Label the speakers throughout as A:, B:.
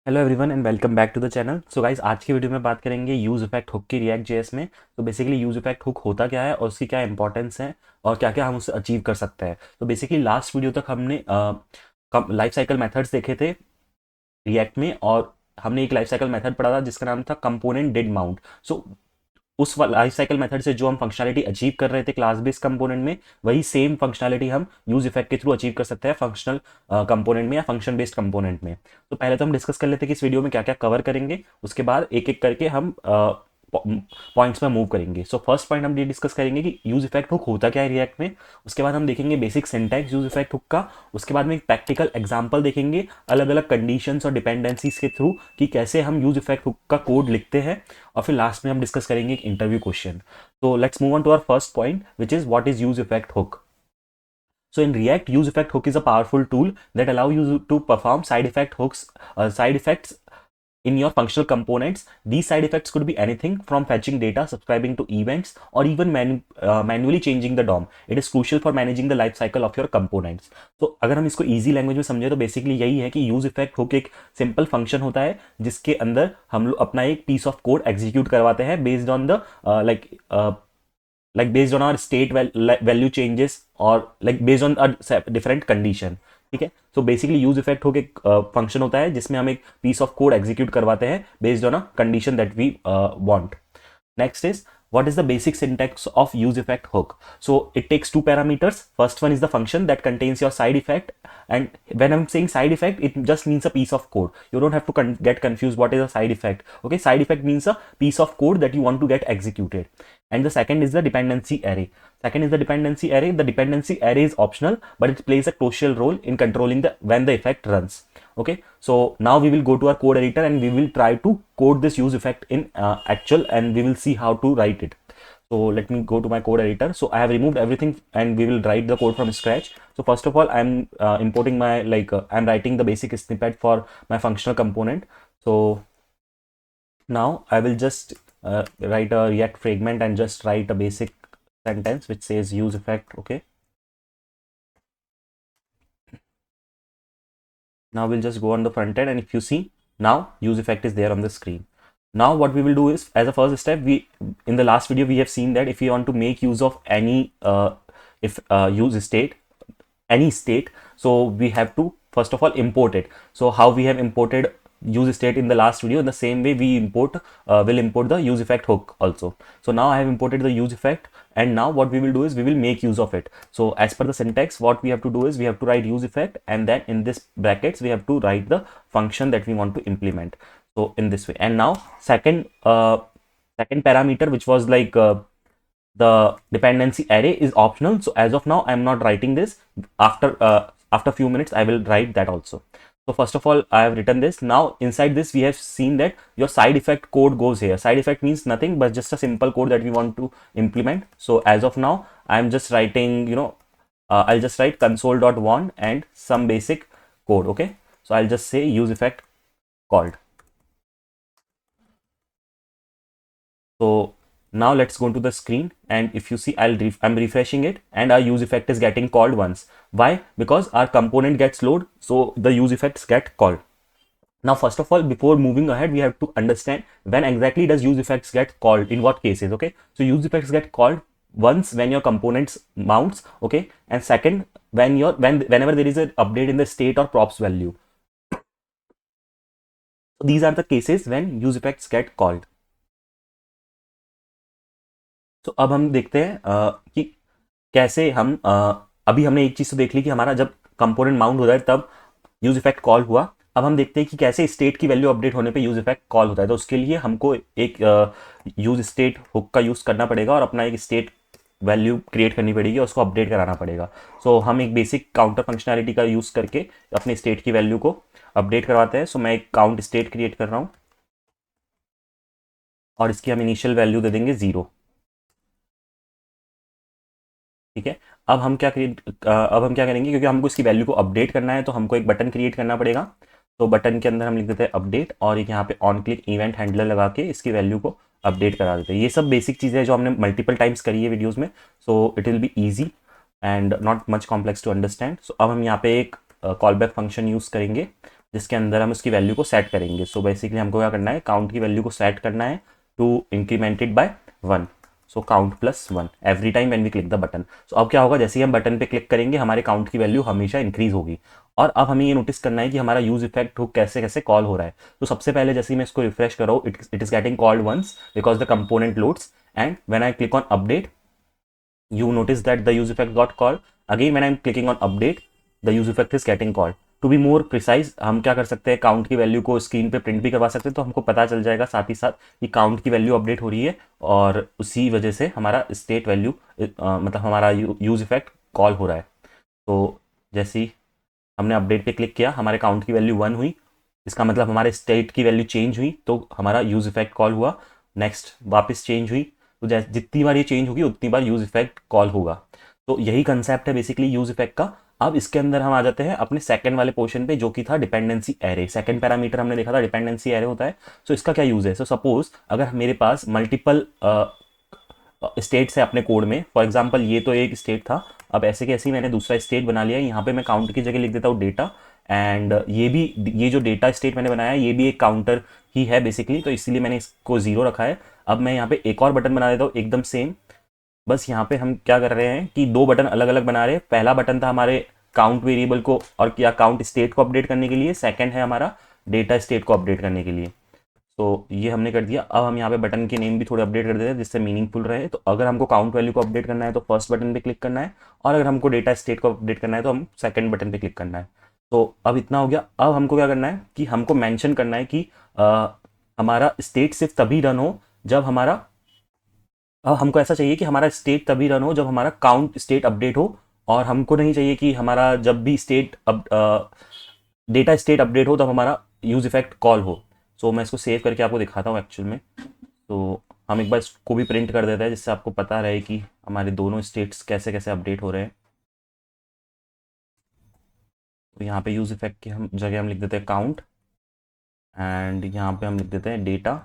A: Hello everyone and welcome back to the channel. So guys, आज की video में बात करेंगे यूज इफेक्ट हुक की रिएक्ट जेएस में। तो बेसिकली यूज इफेक्ट हुक होता क्या है और उसकी क्या इंपॉर्टेंस है और क्या क्या हम उससे अचीव कर सकते हैं। तो बेसिकली लास्ट वीडियो तक हमने लाइफ साइकिल मेथड्स देखे थे रिएक्ट में, और हमने एक लाइफ साइकिल मेथड पढ़ा था जिसका नाम था कंपोनेंट डिड माउंट। सो उस लाइफ साइकिल मेथड से जो हम फंक्शनैलिटी अचीव कर रहे थे क्लास बेस्ड कंपोनेंट में, वही सेम फंक्शनैलिटी हम यूज इफेक्ट के थ्रू अचीव कर सकते हैं फंक्शनल कंपोनेंट में या फंक्शन बेस्ड कंपोनेंट में। तो पहले तो हम डिस्कस कर लेते हैं कि इस वीडियो में क्या क्या कवर करेंगे, उसके बाद एक एक करके हम पॉइंट्स में मूव करेंगे। सो फर्स्ट पॉइंट हम ये डिस्कस करेंगे कि यूज इफेक्ट हुक होता क्या है रिएक्ट में। उसके बाद हम देखेंगे basic syntax use effect hook का। उसके बाद में एक प्रैक्टिकल एग्जांपल देखेंगे अलग अलग कंडीशंस और डिपेंडेंसीज के थ्रू कि कैसे हम यूज इफेक्ट हुक का कोड लिखते हैं। और फिर लास्ट में हम डिस्कस करेंगे एक इंटरव्यू क्वेश्चन। तो let's move on to our first point which is what is use effect hook. So in React, use effect hook is a powerful tool that allow you to perform side effect hooks, side effects in your functional components. These side effects could be anything from fetching data, subscribing to events, or even manually changing the DOM. It is crucial for managing the life cycle of your components. तो अगर हम इसको easy language में समझे तो basically यही है कि यूज इफेक्ट हुक एक सिंपल फंक्शन होता है जिसके अंदर हम लोग अपना एक पीस ऑफ कोड एग्जीक्यूट करवाते हैं based on the like based on our state value changes, or like based on a different condition. ठीक है, सो बेसिकली यूज इफेक्ट होकर एक फंक्शन होता है जिसमें हम एक पीस ऑफ कोड एग्जीक्यूट करवाते हैं based on a condition that we want. Next is what is the basic syntax of use effect hook. So it takes two parameters. First one is the function that contains your side effect, and when I'm saying side effect, it just means a piece of code. You don't have to get confused what is a side effect. Okay, side effect means a piece of code that you want to get executed. And the second is the dependency array. Second is the dependency array. The dependency array is optional, but it plays a crucial role in controlling the when the effect runs. Okay, so now we will go to our code editor and we will try to code this use effect in actual, and we will see how to write it. So let me go to my code editor. So I have removed everything and we will write the code from scratch. So first of all, I'm importing my I'm writing the basic snippet for my functional component. So now I will just write a React fragment and just write a basic sentence which says use effect. Okay, now we'll just go on the front end, and if you see, now use effect is there on the screen. Now what we will do is, as a first step, we in the last video we have seen that if you want to make use of any if use state, any state, so we have to first of all import it. So how we have imported use state in the last video, in the same way we will import the use effect hook also. So now I have imported the use effect, and now what we will do is we will make use of it. So as per the syntax, what we have to do is we have to write use effect, and then in this brackets we have to write the function that we want to implement. So in this way, and now second parameter, which was the dependency array, is optional. So as of now I am not writing this. After few minutes I will write that also. So first of all, I have written this. Now inside this we have seen that your side effect code goes here. Side effect means nothing but just a simple code that we want to implement. So as of now I am just writing, I'll just write console.warn and some basic code. Okay, so I'll just say use effect called. So now let's go to the screen, and if you see, I'm refreshing it, and our use effect is getting called once. Why? Because our component gets load, so the use effects get called. Now first of all, before moving ahead, we have to understand when exactly does use effects get called, in what cases. Okay, so use effects get called once when your components mounts. Okay, and second, whenever there is an update in the state or props value. So these are the cases when use effects get called. तो अब हम देखते हैं कि कैसे हम अभी हमने एक चीज़ तो देख ली कि हमारा जब कंपोनेंट माउंट होता है तब यूज इफेक्ट कॉल हुआ। अब हम देखते हैं कि कैसे स्टेट की वैल्यू अपडेट होने पे यूज इफेक्ट कॉल होता है। तो उसके लिए हमको एक यूज स्टेट हुक का यूज़ करना पड़ेगा और अपना एक स्टेट वैल्यू क्रिएट करनी पड़ेगी और उसको अपडेट कराना पड़ेगा। सो हम एक बेसिक काउंटर फंक्शनैलिटी का यूज़ करके अपने स्टेट की वैल्यू को अपडेट करवाते हैं। सो मैं एक काउंट स्टेट क्रिएट कर रहा हूँ और इसकी हम इनिशियल वैल्यू दे देंगे 0। ठीक है, अब हम क्या करेंगे, क्योंकि हमको इसकी वैल्यू को अपडेट करना है तो हमको एक बटन क्रिएट करना पड़ेगा। तो बटन के अंदर हम लिख देते हैं अपडेट, और एक यहाँ पे ऑन क्लिक इवेंट हैंडलर लगा के इसकी वैल्यू को अपडेट करा देते हैं। ये सब बेसिक चीज़ें हैं जो हमने मल्टीपल टाइम्स करी है वीडियोज़ में। So it will be easy and not much complex to understand. So अब हम यहाँ पे एक कॉल बैक फंक्शन यूज़ करेंगे जिसके अंदर हम उसकी वैल्यू को सेट करेंगे। सो बेसिकली हमको क्या करना है, काउंट की वैल्यू को सेट करना है to incremented by 1। So count plus 1 every time when we click the button. So अब क्या होगा, जैसे ही हम बटन पे क्लिक करेंगे हमारे काउंट की वैल्यू हमेशा इंक्रीज होगी। और अब हमें ये नोटिस करना है कि हमारा यूज इफेक्ट हुक कैसे कैसे कॉल हो रहा है। तो सबसे पहले जैसे ही मैं इसको रिफ्रेश कर रहा हूँ, it is getting called once because the component loads, and when I click on update you notice that the use effect got called. Again when I'm clicking on update, the use effect is getting called. To be more precise हम क्या कर सकते हैं, count की value को screen पे print भी करवा सकते हैं, तो हमको पता चल जाएगा साथ ही साथ कि काउंट की वैल्यू अपडेट हो रही है और उसी वजह से हमारा स्टेट वैल्यू मतलब हमारा यूज इफेक्ट कॉल हो रहा है। तो जैसे ही हमने अपडेट पे क्लिक किया हमारे काउंट की वैल्यू 1 हुई, इसका मतलब हमारे स्टेट की वैल्यू चेंज हुई, तो हमारा यूज इफेक्ट कॉल हुआ। नेक्स्ट वापस चेंज हुई, तो जैसे जितनी बार ये चेंज होगी उतनी बार यूज इफेक्ट कॉल होगा। तो यही कंसेप्ट है बेसिकली यूज इफेक्ट का। अब इसके अंदर हम आ जाते हैं अपने सेकंड वाले पोर्शन पे, जो कि था डिपेंडेंसी एरे। सेकंड पैरामीटर हमने देखा था डिपेंडेंसी एरे होता है। सो इसका क्या यूज है, सो सपोज अगर मेरे पास मल्टीपल स्टेट्स है अपने कोड में, फॉर एग्जांपल ये तो एक स्टेट था, अब ऐसे कैसे ही मैंने दूसरा स्टेट बना लिया, यहाँ पे मैं काउंट की जगह लिख देता हूँ डेटा, एंड ये जो डेटा स्टेट मैंने बनाया है ये भी एक काउंटर ही है बेसिकली, तो इसीलिए मैंने इसको 0 रखा है। अब मैं यहाँ पे एक और बटन बना देता हूँ एकदम सेम। बस यहाँ पे हम क्या कर रहे हैं कि दो बटन अलग अलग बना रहे हैं। पहला बटन था हमारे काउंट वेरिएबल को और या काउंट स्टेट को अपडेट करने के लिए, सेकंड है हमारा डेटा स्टेट को अपडेट करने के लिए। तो ये हमने कर दिया। अब हम यहाँ पे बटन के नेम भी थोड़े अपडेट कर देते हैं जिससे मीनिंगफुल रहे। तो अगर हमको काउंट वैल्यू को अपडेट करना है तो फर्स्ट बटन पे क्लिक करना है, और अगर हमको डेटा स्टेट को अपडेट करना है तो हम सेकंड बटन पे क्लिक करना है। तो अब इतना हो गया। अब हमको क्या करना है कि हमको मेंशन करना है कि हमारा स्टेट सिर्फ तभी रन हो जब हमारा अब हमको ऐसा चाहिए कि हमारा स्टेट तभी रन हो जब हमारा काउंट स्टेट अपडेट हो, और हमको नहीं चाहिए कि हमारा जब भी स्टेट डेटा स्टेट अपडेट हो तब हमारा यूज इफेक्ट कॉल हो। सो मैं इसको सेव करके आपको दिखाता हूँ एक्चुअल में। तो हम एक बार इसको भी प्रिंट कर देते हैं जिससे आपको पता रहे कि हमारे दोनों स्टेट्स कैसे कैसे अपडेट हो रहे हैं। तो यहाँ पे यूज इफेक्ट की हम जगह हम लिख देते हैं काउंट, एंड यहाँ पे हम लिख देते हैं डेटा।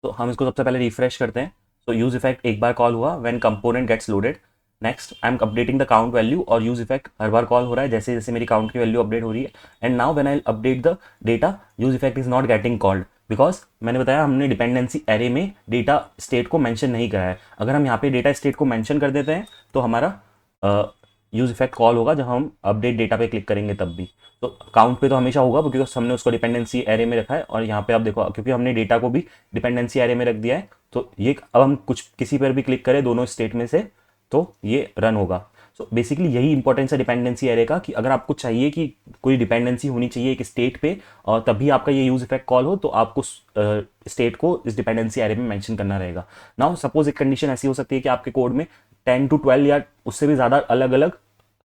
A: तो हम इसको सबसे पहले रिफ्रेश करते हैं। तो यूज इफेक्ट एक बार कॉल हुआ when component gets loaded. Next I am updating the count value, और यूज इफेक्ट हर बार कॉल हो रहा है जैसे जैसे मेरी काउंट की वैल्यू अपडेट हो रही है। And now when I update the data, use effect is not getting called because मैंने बताया हमने डिपेंडेंसी एरे में डेटा स्टेट को मेंशन नहीं करा है। अगर हम यहाँ पे डेटा स्टेट को मेंशन कर देते हैं तो हमारा यूज इफेक्ट कॉल होगा जब हम अपडेट डेटा पे क्लिक करेंगे तब भी। तो काउंट पे तो हमेशा होगा क्योंकि हमने उसको डिपेंडेंसी एरे में रखा है, और यहाँ पे आप देखो क्योंकि हमने डेटा को भी डिपेंडेंसी एरे में रख दिया है, तो ये अब हम कुछ किसी पर भी क्लिक करें दोनों स्टेट में से तो ये रन होगा। सो बेसिकली यही इंपॉर्टेंस है डिपेंडेंसी एरे का, कि अगर आपको चाहिए कि कोई डिपेंडेंसी होनी चाहिए एक स्टेट पे और तभी आपका ये यूज इफेक्ट कॉल हो, तो आपको स्टेट को इस डिपेंडेंसी एरे में मेंशन करना रहेगा। नाउ सपोज एक कंडीशन ऐसी हो सकती है कि आपके कोड में 10 to 12 या उससे भी ज़्यादा अलग अलग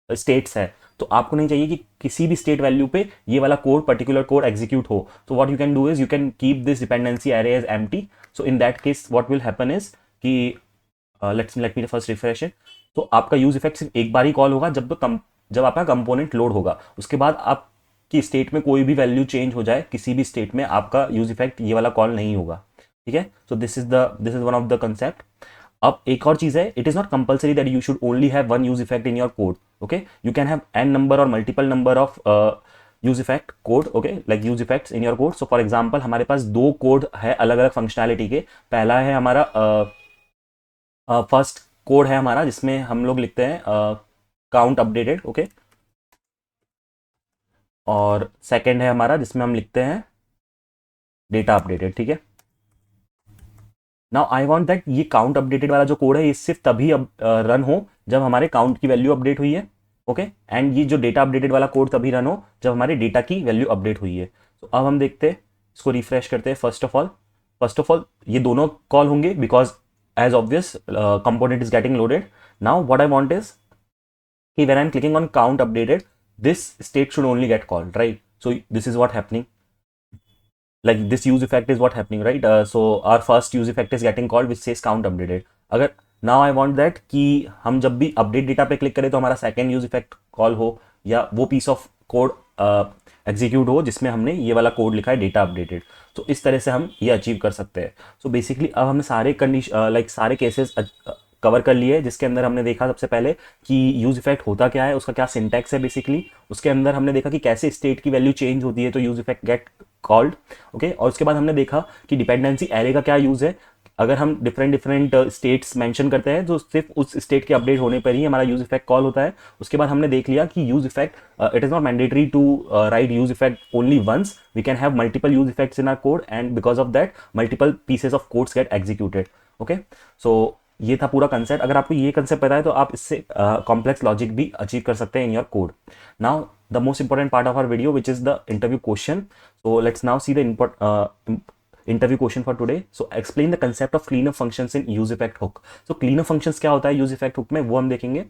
A: स्टेट्स है, तो आपको नहीं चाहिए कि किसी भी स्टेट वैल्यू पे ये वाला कोड पर्टिकुलर कोड एग्जीक्यूट हो। तो what you can do is you can keep this dependency array as empty. So in that case what will happen is कि let me first refresh it. तो आपका use effect सिर्फ एक बार ही call होगा जब आपका कंपोनेंट लोड होगा। उसके बाद आपकी स्टेट में कोई भी वैल्यू चेंज हो जाए किसी भी स्टेट में, आपका यूज इफेक्ट ये वाला कॉल नहीं होगा। ठीक है, so this is one of the concept. अब एक और चीज है, it is not compulsory that you should only have one use effect in your code. Okay, you can have an number or multiple number of use effect code, okay, like use effects in your code. So for example हमारे पास दो code है अलग अलग functionality के। पहला है हमारा फर्स्ट कोड है हमारा जिसमें हम लोग लिखते हैं काउंट अपडेटेड, ओके, और सेकंड है हमारा जिसमें हम लिखते हैं डेटा अपडेटेड। ठीक है, नाउ आई वांट दैट ये काउंट अपडेटेड वाला जो कोड है ये सिर्फ तभी अब रन हो जब हमारे काउंट की वैल्यू अपडेट हुई है, ओके, एंड ये जो डेटा अपडेटेड वाला कोड तभी रन हो जब हमारे डेटा की वैल्यू अपडेट हुई है। तो अब हम देखते हैं, इसको रिफ्रेश करते हैं। फर्स्ट ऑफ ऑल ये दोनों कॉल होंगे because as obvious component is getting loaded. Now what I want is कि when I am clicking on count updated this state should only get called, right? So this is what happening, like this use effect is what happening, right? So our first use effect is getting called which says count updated. अगर now I want that कि हम जब भी update data पे click करें तो हमारा second use effect call हो, या वो पीस ऑफ कोड एग्जीक्यूट हो जिसमें हमने ये वाला कोड लिखा है डेटा अपडेटेड। तो इस तरह से हम ये अचीव कर सकते हैं। सो बेसिकली अब हमने सारे कंडीशन सारे केसेस कवर कर लिए, जिसके अंदर हमने देखा सबसे पहले कि यूज इफेक्ट होता क्या है, उसका क्या सिंटैक्स है बेसिकली। उसके अंदर हमने देखा कि कैसे स्टेट की वैल्यू चेंज होती है तो use effect gate called. Okay, और उसके बाद हमने देखा कि डिपेंडेंसी एरे का क्या यूज है। अगर हम डिफरेंट स्टेट्स मेंशन करते हैं तो सिर्फ उस स्टेट के अपडेट होने पर ही हमारा यूज इफेक्ट कॉल होता है। उसके बाद हमने देख लिया कि use effect it is not mandatory to write use effect only once, we can have multiple use effects in our code and because of that multiple pieces of codes get executed. Okay, so ये था पूरा concept. अगर आपको ये concept पता है तो आप इससे कॉम्प्लेक्स लॉजिक भी अचीव कर सकते हैं in your code. Now the most important part of our video which is the interview question. So let's now see the interview question for today. So explain the concept of cleanup functions in use effect hook. So cleanup functions क्या होता है use effect hook में, वो हम देखेंगे।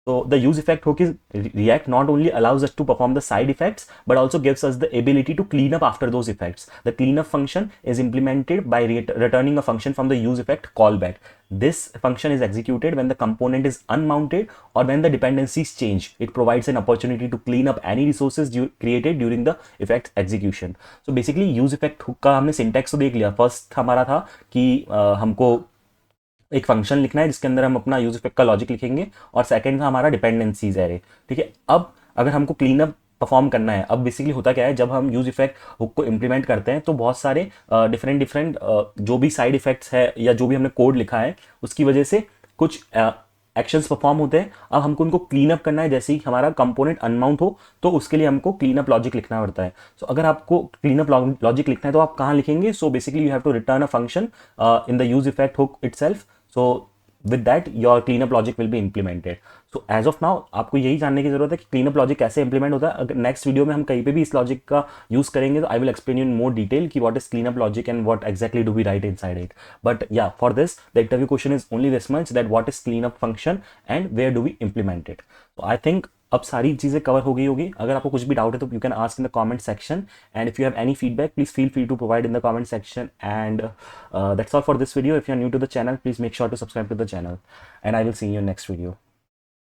A: So the use effect hook is React not only allows us to perform the side effects but also gives us the ability to clean up after those effects. The cleanup function is implemented by returning a function from the use effect callback. This function is executed when the component is unmounted or when the dependencies change. It provides an opportunity to clean up any resources created during the effect execution. So basically use effect hook का हमने syntax तो देख लिया। First हमारा था कि हमको एक फंक्शन लिखना है जिसके अंदर हम अपना यूज इफेक्ट का लॉजिक लिखेंगे, और सेकंड था हमारा डिपेंडेंसीज एरे। ठीक है, अब अगर हमको क्लीन अप परफॉर्म करना है, अब बेसिकली होता क्या है, जब हम यूज इफेक्ट हुक को इम्प्लीमेंट करते हैं तो बहुत सारे डिफरेंट जो भी साइड इफेक्ट्स है या जो भी हमने कोड लिखा है उसकी वजह से कुछ एक्शंस परफॉर्म होते हैं। अब हमको उनको क्लीन अप करना है। जैसे ही हमारा कंपोनेंट अनमाउंट हो तो उसके लिए हमको क्लीन अप लॉजिक लिखना पड़ता है। सो अगर आपको क्लीन अप लॉजिक लिखना है तो आप कहाँ लिखेंगे? So basically you have to return a function in the use effect hook itself. So with that your cleanup logic will be implemented. So as of now आपको यही जानने की जरूरत है कि cleanup logic कैसे implement होता है। अगर नेक्स्ट वीडियो में हम कहीं पे भी इस लॉजिक का यूज करेंगे तो I will explain you in more detail कि what is cleanup logic and what exactly do we write inside it. But yeah, for this the interview question is only this much, that what is cleanup function and where do we implement it. So I think अब सारी चीज़ें cover हो गई होगी। अगर आपको कुछ भी डाउट है तो you can ask in the comment section, and if you have any feedback please feel free to provide in the comment section. And that's all for this video. If you are new to the channel please make sure to subscribe to the channel, and I will see you in next video.